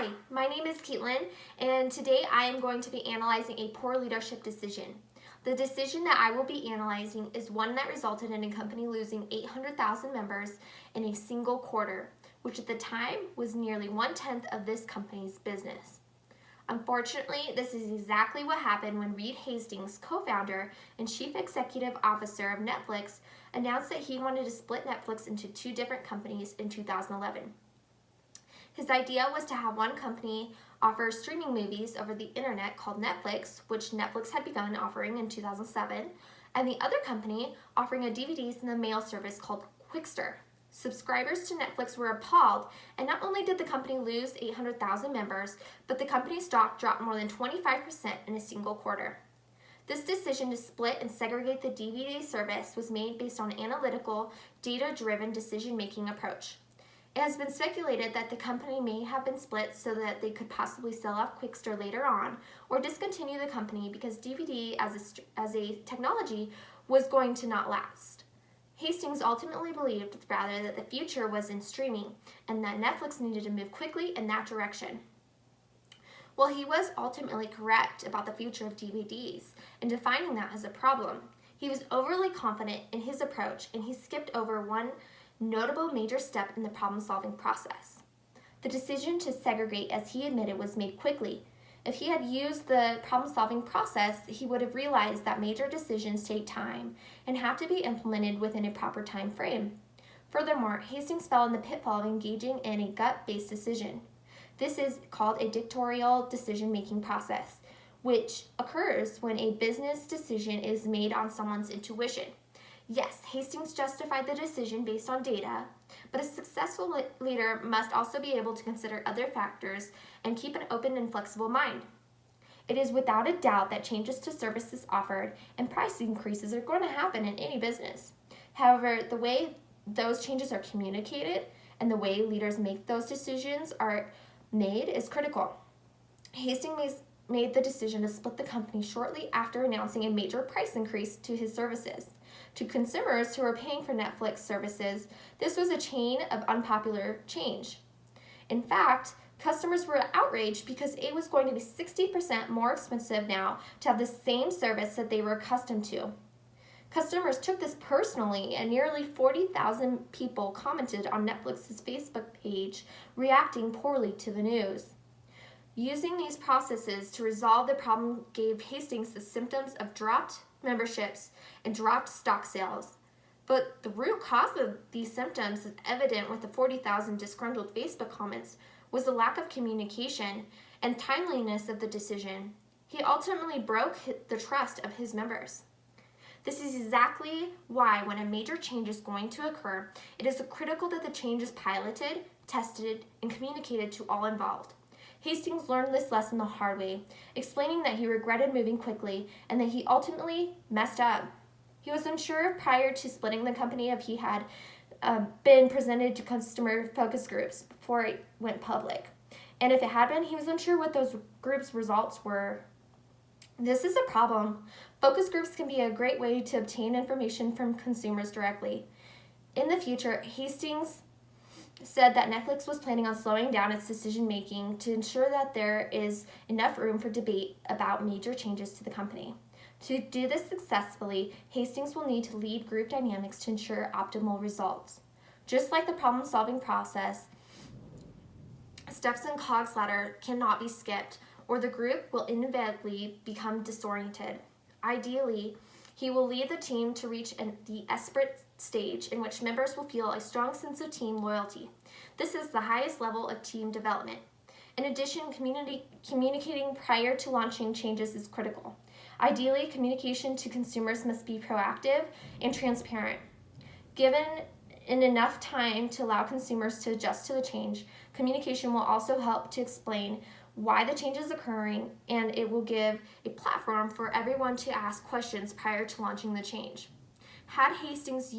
Hi, my name is Caitlin, and today I am going to be analyzing a poor leadership decision. The decision that I will be analyzing is one that resulted in a company losing 800,000 members in a single quarter, which at the time was nearly 1/10 of this company's business. Unfortunately, this is exactly what happened when Reed Hastings, co-founder and chief executive officer of Netflix, announced that he wanted to split Netflix into two different companies in 2011. His idea was to have one company offer streaming movies over the internet called Netflix, which Netflix had begun offering in 2007, and the other company offering a DVDs in the mail service called Qwikster. Subscribers to Netflix were appalled, and not only did the company lose 800,000 members, but the company's stock dropped more than 25% in a single quarter. This decision to split and segregate the DVD service was made based on an analytical, data-driven decision-making approach. It has been speculated that the company may have been split so that they could possibly sell off Qwikster later on or discontinue the company because DVD as a technology was going to not last. Hastings ultimately believed rather that the future was in streaming and that Netflix needed to move quickly in that direction. While he was ultimately correct about the future of DVDs and defining that as a problem, he was overly confident in his approach and he skipped over one notable major step in the problem-solving process. The decision to segregate, as he admitted, was made quickly. If he had used the problem-solving process, he would have realized that major decisions take time and have to be implemented within a proper time frame. Furthermore, Hastings fell in the pitfall of engaging in a gut-based decision. This is called a dictatorial decision-making process, which occurs when a business decision is made on someone's intuition. Yes, Hastings justified the decision based on data, but a successful leader must also be able to consider other factors and keep an open and flexible mind. It is without a doubt that changes to services offered and price increases are going to happen in any business. However, the way those changes are communicated and the way leaders make those decisions are made is critical. Hastings made the decision to split the company shortly after announcing a major price increase to his services. To consumers who were paying for Netflix services, this was a chain of unpopular change. In fact, customers were outraged because it was going to be 60% more expensive now to have the same service that they were accustomed to. Customers took this personally, and nearly 40,000 people commented on Netflix's Facebook page, reacting poorly to the news. Using these processes to resolve the problem gave Hastings the symptoms of dropped memberships and dropped stock sales. But the root cause of these symptoms, as evident with the 40,000 disgruntled Facebook comments, was the lack of communication and timeliness of the decision. He ultimately broke the trust of his members. This is exactly why when a major change is going to occur, it is critical that the change is piloted, tested, and communicated to all involved. Hastings learned this lesson the hard way, explaining that he regretted moving quickly and that he ultimately messed up. He was unsure prior to splitting the company if he had been presented to customer focus groups before it went public. And if it had been, he was unsure what those groups' results were. This is a problem. Focus groups can be a great way to obtain information from consumers directly. In the future, Hastings said that Netflix was planning on slowing down its decision-making to ensure that there is enough room for debate about major changes to the company. To do this successfully, Hastings will need to lead group dynamics to ensure optimal results. Just like the problem-solving process, steps in Cog's ladder cannot be skipped, or the group will inevitably become disoriented. Ideally, he will lead the team to reach the Esprit stage in which members will feel a strong sense of team loyalty. This is the highest level of team development. In addition, communicating prior to launching changes is critical. Ideally, communication to consumers must be proactive and transparent. Given enough time to allow consumers to adjust to the change, communication will also help to explain why the change is occurring, and it will give a platform for everyone to ask questions prior to launching the change. Had Hastings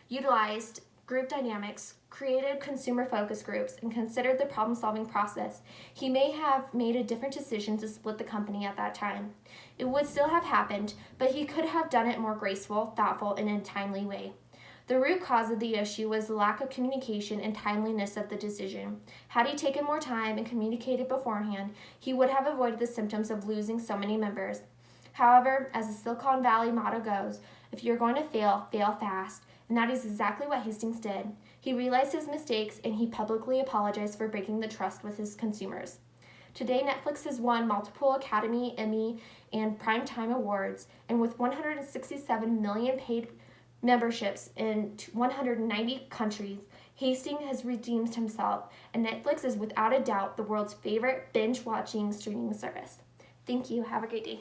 utilized group dynamics, created consumer focus groups, and considered the problem-solving process, he may have made a different decision to split the company at that time. It would still have happened, but he could have done it more graceful, thoughtful, and in a timely way. The root cause of the issue was the lack of communication and timeliness of the decision. Had he taken more time and communicated beforehand, he would have avoided the symptoms of losing so many members. However, as the Silicon Valley motto goes, if you're going to fail, fail fast, and that is exactly what Hastings did. He realized his mistakes and he publicly apologized for breaking the trust with his consumers. Today, Netflix has won multiple Academy, Emmy, and Primetime Awards, and with 167 million paid memberships in 190 countries, Hastings has redeemed himself, and Netflix is without a doubt the world's favorite binge-watching streaming service. Thank you. Have a great day.